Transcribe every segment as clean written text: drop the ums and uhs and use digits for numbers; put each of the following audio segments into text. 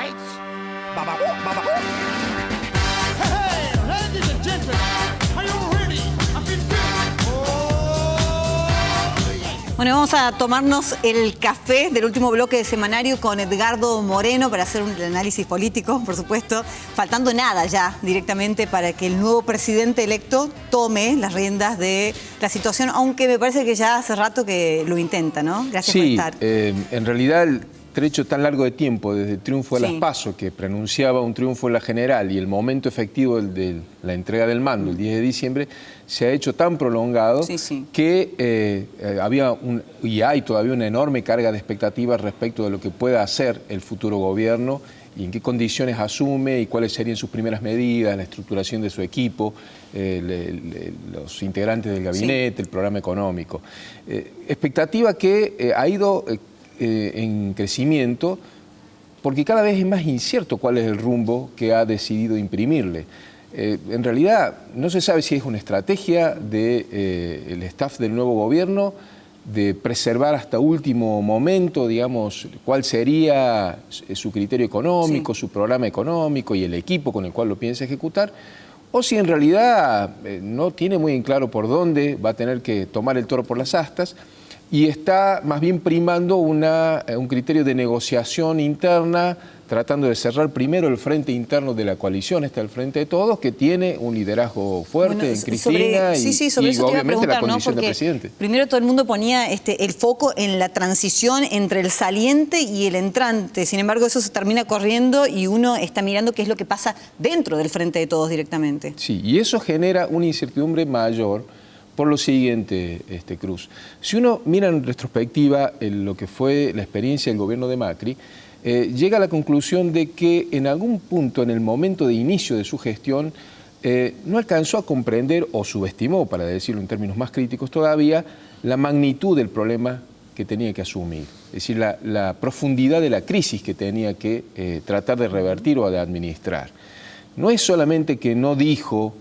lights. Hey, ladies and gentlemen, are you ready? I've been built. Bueno, vamos a tomarnos el café del último bloque de Semanario con Edgardo Moreno para hacer un análisis político, por supuesto. Faltando nada ya directamente para que el nuevo presidente electo tome las riendas de la situación, aunque me parece que ya hace rato que lo intenta, ¿no? Gracias por estar. En realidad el trecho tan largo de tiempo desde el triunfo de las PASO, que preanunciaba un triunfo en la general, y el momento efectivo de la entrega del mando, el 10 de diciembre, se ha hecho tan prolongado que había y hay todavía una enorme carga de expectativas respecto de lo que pueda hacer el futuro gobierno y en qué condiciones asume y cuáles serían sus primeras medidas, la estructuración de su equipo, los integrantes del gabinete, el programa económico. Expectativa que ha ido en crecimiento porque cada vez es más incierto cuál es el rumbo que ha decidido imprimirle. En realidad no se sabe si es una estrategia del staff del nuevo gobierno de preservar hasta último momento, digamos, cuál sería su criterio económico, su programa económico y el equipo con el cual lo piensa ejecutar, o si en realidad no tiene muy en claro por dónde va a tener que tomar el toro por las astas y está más bien primando un criterio de negociación interna, tratando de cerrar primero el frente interno de la coalición, el Frente de Todos, que tiene un liderazgo fuerte en Cristina y obviamente la condición de presidente. Primero todo el mundo ponía el foco en la transición entre el saliente y el entrante. Sin embargo, eso se termina corriendo y uno está mirando qué es lo que pasa dentro del Frente de Todos directamente. Sí, y eso genera una incertidumbre mayor por lo siguiente, Cruz. Si uno mira en retrospectiva lo que fue la experiencia del gobierno de Macri, llega a la conclusión de que en algún punto, en el momento de inicio de su gestión, no alcanzó a comprender o subestimó, para decirlo en términos más críticos todavía, la magnitud del problema que tenía que asumir. Es decir, la profundidad de la crisis que tenía que tratar de revertir o de administrar. No es solamente que no dijo,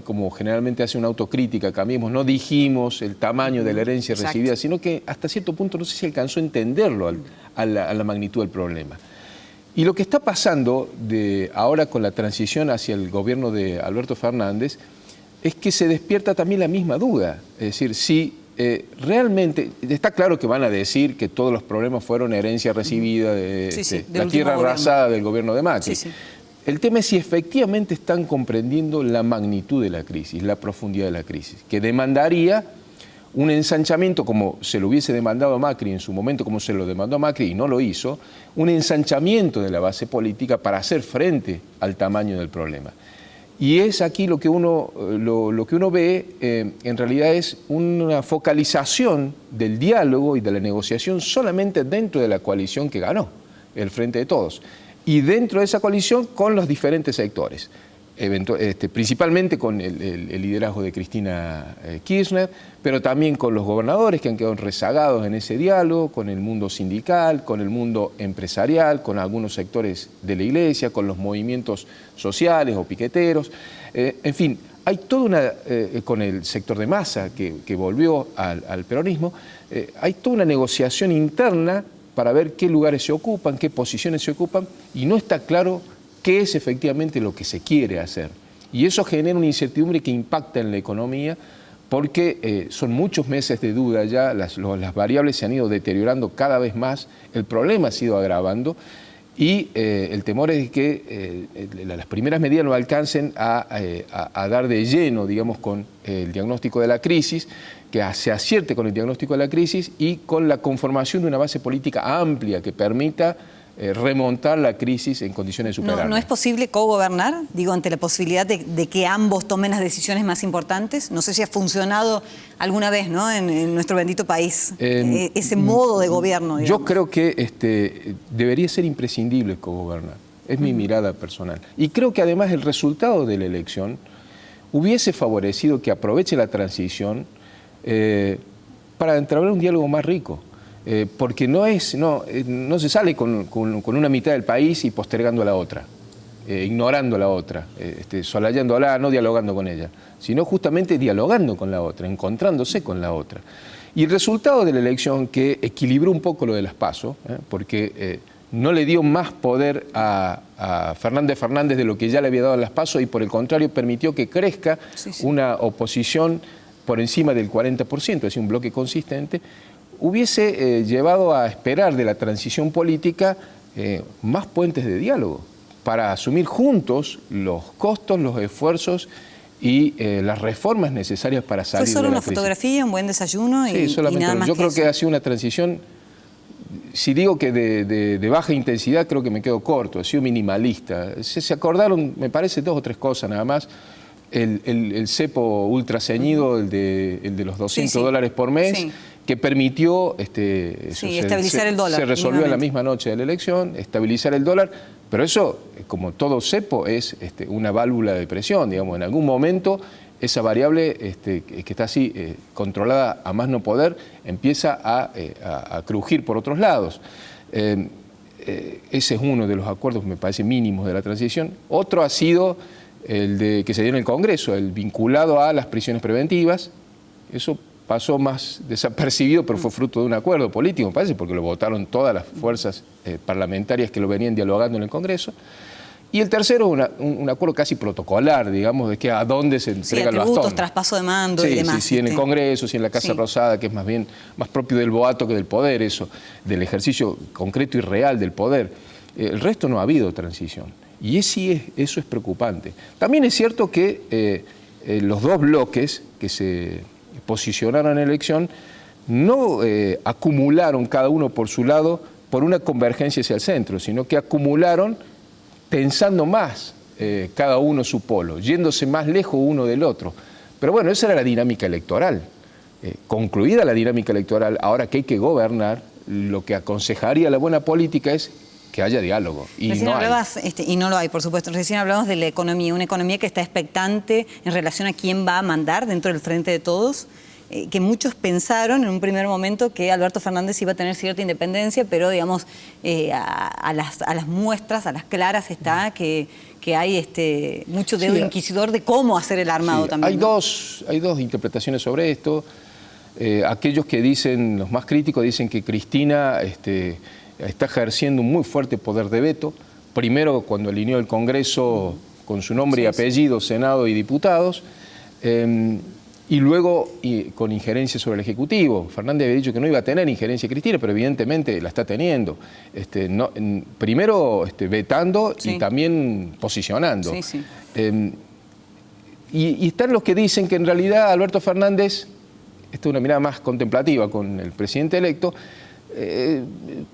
como generalmente hace una autocrítica, Cambiemos, no dijimos el tamaño de la herencia recibida, sino que hasta cierto punto no sé si alcanzó a entenderlo a la magnitud del problema. Y lo que está pasando ahora con la transición hacia el gobierno de Alberto Fernández es que se despierta también la misma duda. Es decir, si realmente, está claro que van a decir que todos los problemas fueron herencia recibida de la tierra arrasada del gobierno de Macri. El tema es si efectivamente están comprendiendo la magnitud de la crisis, la profundidad de la crisis, que demandaría un ensanchamiento, como se lo hubiese demandado a Macri en su momento, como se lo demandó a Macri y no lo hizo, un ensanchamiento de la base política para hacer frente al tamaño del problema. Y es aquí lo que uno ve, en realidad es una focalización del diálogo y de la negociación solamente dentro de la coalición que ganó, el Frente de Todos. Y dentro de esa coalición con los diferentes sectores, principalmente con el liderazgo de Cristina Kirchner, pero también con los gobernadores que han quedado rezagados en ese diálogo, con el mundo sindical, con el mundo empresarial, con algunos sectores de la iglesia, con los movimientos sociales o piqueteros. En fin, hay toda con el sector de masa que volvió al peronismo, hay toda una negociación interna para ver qué lugares se ocupan, qué posiciones se ocupan, y no está claro qué es efectivamente lo que se quiere hacer. Y eso genera una incertidumbre que impacta en la economía, porque son muchos meses de duda ya, las variables se han ido deteriorando cada vez más, el problema se ha ido agravando, y el temor es que las primeras medidas no alcancen a dar de lleno, digamos, con el diagnóstico de la crisis, que se acierte con el diagnóstico de la crisis y con la conformación de una base política amplia que permita remontar la crisis en condiciones de superarla. ¿No es posible cogobernar? Digo, ante la posibilidad de que ambos tomen las decisiones más importantes. No sé si ha funcionado alguna vez, ¿no?, en nuestro bendito país, ese modo de gobierno, digamos. Yo creo que debería ser imprescindible cogobernar. Es mi mirada personal. Y creo que además el resultado de la elección hubiese favorecido que aproveche la transición para entablar un diálogo más rico. Porque no se sale con una mitad del país y postergando a la otra, ignorando a la otra, solayándola, no dialogando con ella, sino justamente dialogando con la otra, encontrándose con la otra. Y el resultado de la elección, que equilibró un poco lo de las PASO, porque no le dio más poder a Fernández Fernández de lo que ya le había dado en las PASO y por el contrario permitió que crezca una oposición por encima del 40%, es decir, un bloque consistente, hubiese llevado a esperar de la transición política más puentes de diálogo para asumir juntos los costos, los esfuerzos y las reformas necesarias para salir de la crisis. ¿Fue solo una fotografía, un buen desayuno y nada más? Yo creo que ha sido una transición, si digo que de baja intensidad, creo que me quedo corto, ha sido minimalista. Se acordaron, me parece, 2 o 3 cosas nada más. El cepo ultra ceñido, el de los $200 por mes, que permitió estabilizar el dólar. Se resolvió en la misma noche de la elección, estabilizar el dólar, pero eso, como todo cepo, es una válvula de presión, digamos, en algún momento esa variable que está así controlada a más no poder empieza a crujir por otros lados. Ese es uno de los acuerdos, me parece, mínimos de la transición. Otro ha sido el que se dio en el Congreso, el vinculado a las prisiones preventivas. Eso pasó más desapercibido, pero fue fruto de un acuerdo político, me parece, porque lo votaron todas las fuerzas parlamentarias que lo venían dialogando en el Congreso. Y el tercero, un acuerdo casi protocolar, digamos, de que a dónde se entrega el bastón. Traspaso de mando y demás. Sí, en el Congreso, en la Casa Rosada, que es más propio del boato que del poder, eso, del ejercicio concreto y real del poder. El resto no ha habido transición. Y eso es preocupante. También es cierto que los 2 bloques que se posicionaron en la elección no acumularon cada uno por su lado por una convergencia hacia el centro, sino que acumularon pensando más cada uno su polo, yéndose más lejos uno del otro. Pero bueno, esa era la dinámica electoral. Concluida la dinámica electoral, ahora que hay que gobernar, lo que aconsejaría la buena política es que haya diálogo. Y Recién no hablabas, y no lo hay, por supuesto. Recién hablamos de la economía, una economía que está expectante en relación a quién va a mandar dentro del Frente de Todos. Que muchos pensaron en un primer momento que Alberto Fernández iba a tener cierta independencia, pero digamos, a las muestras, a las claras está que hay mucho dedo inquisidor de cómo hacer el armado también. Hay dos interpretaciones sobre esto. Aquellos que dicen, los más críticos, dicen que Cristina está ejerciendo un muy fuerte poder de veto. Primero, cuando alineó el Congreso con su nombre y apellido, Senado y diputados. Y luego con injerencia sobre el Ejecutivo. Fernández había dicho que no iba a tener injerencia Cristina, pero evidentemente la está teniendo. Primero vetando y también posicionando. Y están los que dicen que en realidad Alberto Fernández, esta es una mirada más contemplativa con el presidente electo,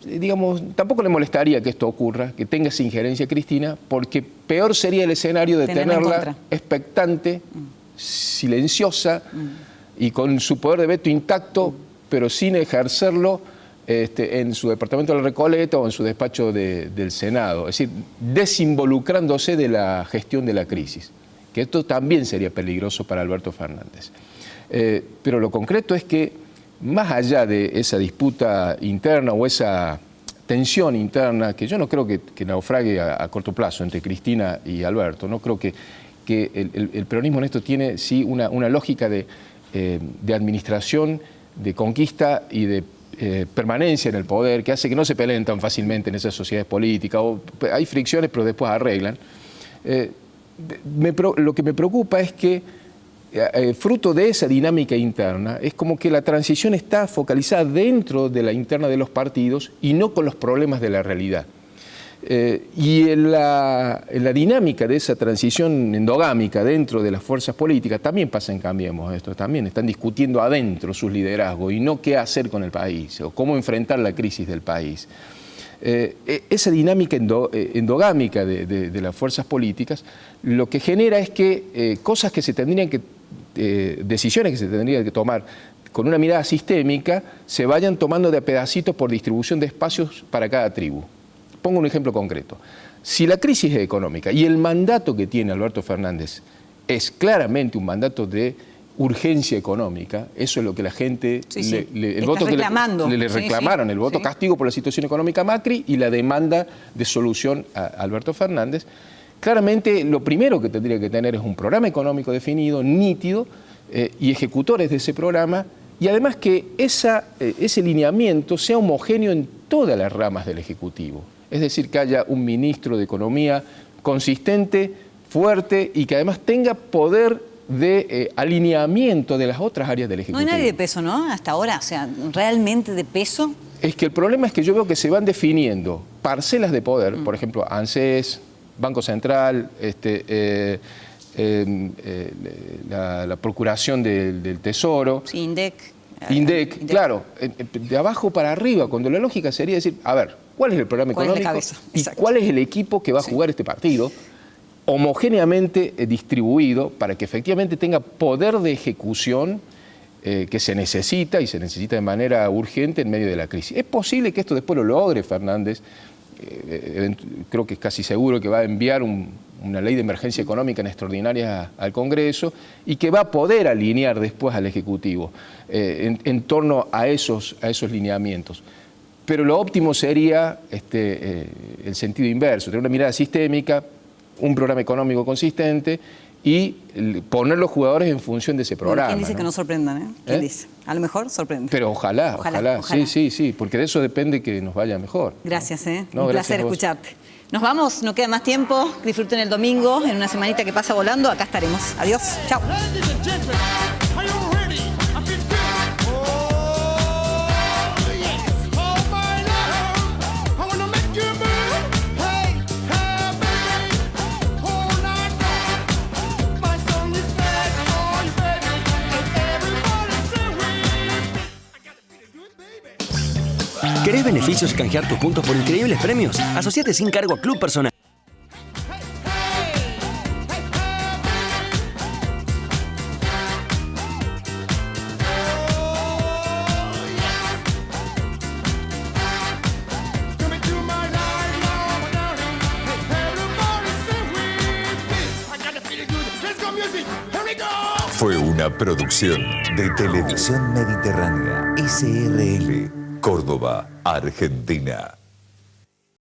digamos, tampoco le molestaría que esto ocurra, que tenga esa injerencia Cristina, porque peor sería el escenario de tenerla expectante, silenciosa y con su poder de veto intacto, pero sin ejercerlo en su departamento de la Recoleta o en su despacho del Senado. Es decir, desinvolucrándose de la gestión de la crisis, que esto también sería peligroso para Alberto Fernández. Pero lo concreto es que, más allá de esa disputa interna o esa tensión interna, que yo no creo que naufrague a corto plazo entre Cristina y Alberto, no creo que el peronismo en esto tiene sí una lógica de administración, de conquista y de permanencia en el poder, que hace que no se peleen tan fácilmente en esas sociedades políticas. Hay fricciones, pero después arreglan. Lo que me preocupa es que, fruto de esa dinámica interna, es como que la transición está focalizada dentro de la interna de los partidos y no con los problemas de la realidad. Y en la dinámica de esa transición endogámica dentro de las fuerzas políticas también pasa en Cambiemos esto, también están discutiendo adentro sus liderazgos y no qué hacer con el país o cómo enfrentar la crisis del país. Esa dinámica endogámica de las fuerzas políticas lo que genera es que cosas que se tendrían que, decisiones que se tendrían que tomar con una mirada sistémica se vayan tomando de a pedacitos por distribución de espacios para cada tribu. Pongo un ejemplo concreto. Si la crisis es económica y el mandato que tiene Alberto Fernández es claramente un mandato de urgencia económica, eso es lo que la gente, el voto que le reclamaron, el voto castigo por la situación económica a Macri y la demanda de solución a Alberto Fernández, claramente lo primero que tendría que tener es un programa económico definido, nítido, y ejecutores de ese programa, y además que ese lineamiento sea homogéneo en todas las ramas del Ejecutivo. Es decir, que haya un ministro de Economía consistente, fuerte y que además tenga poder de alineamiento de las otras áreas del Ejecutivo. No hay nadie de peso, ¿no? Hasta ahora, o sea, realmente de peso. Es que el problema es que yo veo que se van definiendo parcelas de poder, por ejemplo, ANSES, Banco Central, la Procuración del Tesoro. Sí, INDEC. INDEC, claro, de abajo para arriba, cuando la lógica sería decir, a ver, ¿cuál es el programa económico? ¿Y cuál es el equipo que va a jugar este partido? Homogéneamente distribuido para que efectivamente tenga poder de ejecución que se necesita y se necesita de manera urgente en medio de la crisis. Es posible que esto después lo logre Fernández. Creo que es casi seguro que va a enviar una ley de emergencia económica en extraordinaria al Congreso y que va a poder alinear después al Ejecutivo en torno a esos lineamientos. Pero lo óptimo sería el sentido inverso, tener una mirada sistémica, un programa económico consistente y poner los jugadores en función de ese programa. ¿Quién dice que no sorprendan? ¿Quién dice? A lo mejor sorprende. Pero ojalá. Sí, porque de eso depende que nos vaya mejor. Gracias, No, un gracias placer a vos. escucharte. Nos vamos, no queda más tiempo. Disfruten el domingo, en una semanita que pasa volando. Acá estaremos. Adiós. Chao. Ladies and gentlemen, are you ready? I feel good. Oh, yes. Oh, my love, I wanna make you move. Hey, hey, baby, all night long. My song is played for you, baby, and everybody sing with me. I gotta feel good, baby. ¿Querés beneficios y canjear tus puntos por increíbles premios? Asociate sin cargo a Club Personal. Fue una producción de Televisión Mediterránea, SRL, Córdoba, Argentina.